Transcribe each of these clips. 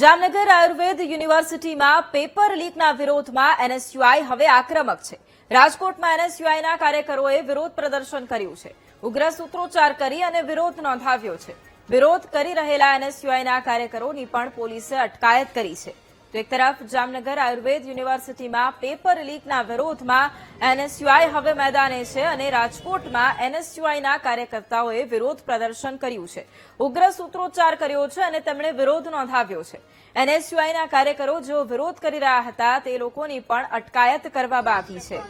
જામનગર આયુર્વેદ યુનિવર્સિટીમાં પેપર લીકના વિરોધમાં એનએસયુઆઈ હવે આક્રમક છે। રાજકોટમાં એનએસયુઆઈના કાર્યકરોએ વિરોધ પ્રદર્શન કર્યું છે। ઉગ્ર સૂત્રોચ્ચાર કરી અને વિરોધ નોંધાવ્યો છે। વિરોધ કરી રહેલા એનએસયુઆઈના કાર્યકરોની પણ પોલીસે અટકાયત કરી છે। તો એક તરફ જામનગર આયુર્વેદ યુનિવર્સિટીમાં પેપર લીકના વિરોધમાં એનએસયુઆઈ હવે મેદાને છે અને રાજકોટમાં એનએસયુઆઈના કાર્યકર્તાઓએ વિરોધ પ્રદર્શન કર્યું છે। ઉગ્ર સૂત્રોચ્ચાર કર્યો છે અને તેમણે વિરોધ નોંધાવ્યો છે। એનએસયુઆઈના કાર્યકરો જેઓ વિરોધ કરી રહ્યા હતા તે લોકોની પણ અટકાયત કરવામાં આવી છે।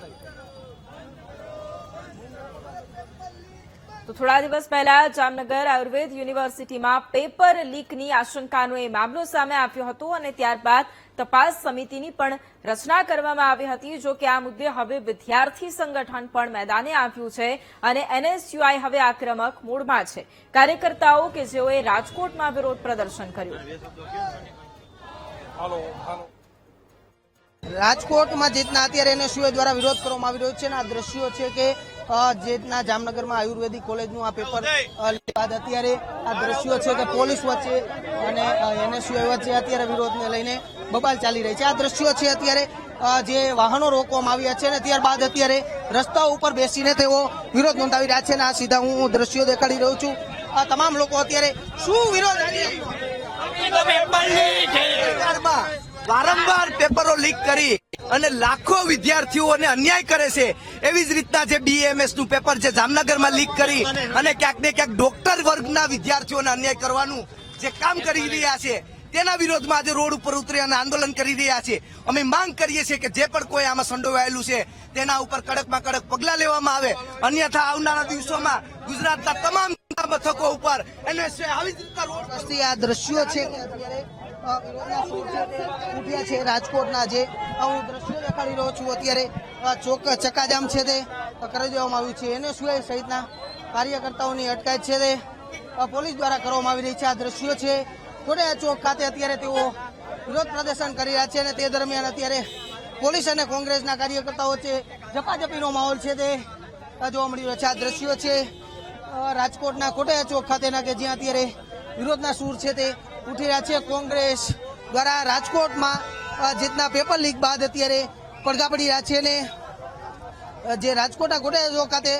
તો થોડા દિવસ પહેલા જામનગર આયુર્વેદ યુનિવર્સિટીમાં પેપર લીકની આશંકાનો એ મામલો સામે આવ્યો હતો અને ત્યારબાદ તપાસ સમિતિની પણ રચના કરવામાં આવી હતી। જો કે આ મુદ્દે હવે વિદ્યાર્થી સંગઠન પણ મેદાને આવ્યું છે અને એનએસયુઆઈ હવે આક્રમક મૂડમાં છે। કાર્યકર્તાઓ કે જેઓએ રાજકોટમાં વિરોધ પ્રદર્શન કર્યું। રાજકોટમાં જેટના અત્યારે એનએસયુઆઈ દ્વારા વિરોધ કરવામાં આવી રહ્યો છે આ દ્રશ્યો છે કે જેટના જામનગરમાં આયુર્વેદિક કોલેજનું આ પેપર બાદ અત્યારે આ દ્રશ્યો છે કે પોલીસ વચ્ચે અને એનએસયુઆઈ વચ્ચે અત્યારે વિરોધને લઈને બબાલ ચાલી રહી છે। આ દ્રશ્યો છે અત્યારે જે વાહનો રોકવામાં આવ્યા છે અને ત્યારબાદ અત્યારે રસ્તાઓ ઉપર બેસીને તેઓ વિરોધ નોંધાવી રહ્યા છે અને આ સીધા હું દ્રશ્યો દેખાડી રહ્યો છું। આ તમામ લોકો અત્યારે શું વિરોધ વારંવાર પેપરો લીક કરી અને લાખો વિદ્યાર્થીઓને અન્યાય કરે છે। એવી જ રીતના જે બીએમએસ નું પેપર છે જામનગરમાં લીક કરી અને ક્યાંક ને ક્યાંક ડોક્ટર વર્ગના વિદ્યાર્થીઓને અન્યાય કરવાનું જે કામ કરી રહ્યા છે તેના વિરોધમાં આજે રોડ ઉપર ઉતરી અને આંદોલન કરી રહ્યા છે। અમે માંગ કરીએ છીએ કે જે પણ કોઈ આમાં સંડોવાયેલું છે તેના ઉપર કડકમાં કડક પગલાં લેવામાં આવે, અન્યથા આવનારા દિવસોમાં ગુજરાતના તમામ મથકો ઉપર એનએસયુઆઈ આવી જ રીતના રોડ આ દ્રશ્યો છે કે અત્યારે ઉઠ્યા છે રાજકોટના જે હું દ્રશ્યો દેખાડી રહ્યો છું। અત્યારે ચક્કાજામ છે તે કરી દેવામાં આવ્યું છે। એનએસયુઆઈ સહિતના કાર્યકર્તાઓની અટકાયત છે તે પોલીસ દ્વારા કરવામાં આવી રહી છે। આ દ્રશ્યો છે ખોડિયાર ચોક ખાતે અત્યારે તેઓ વિરોધ પ્રદર્શન કરી રહ્યા છે અને તે દરમિયાન અત્યારે પોલીસ અને કોંગ્રેસના કાર્યકર્તાઓ વચ્ચે ઝપાઝપીનો માહોલ છે તે જોવા મળી રહ્યો છે। આ દ્રશ્યો છે રાજકોટના ખોડિયાર ચોક ખાતેના કે જ્યાં અત્યારે વિરોધના સૂર છે તે ઉઠી રહ્યા છે। કોંગ્રેસ દ્વારા રાજકોટમાં જેટના પેપર લીક બાદ અત્યારે પડઘા પડી રહ્યા છે અને જે રાજકોટના ખોડિયાર ચોક ખાતે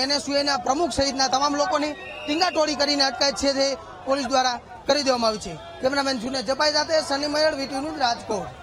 એનએસયુઆઈના પ્રમુખ સહિતના તમામ લોકોની ટીંગાટોળી કરીને અટકાયત છે તે પોલીસ દ્વારા કરી દેવામાં આવી છે। કેમેરામેન જુને જપાઈ સાથે સની મયળ, વીટી ન્યૂઝ, રાજકોટ।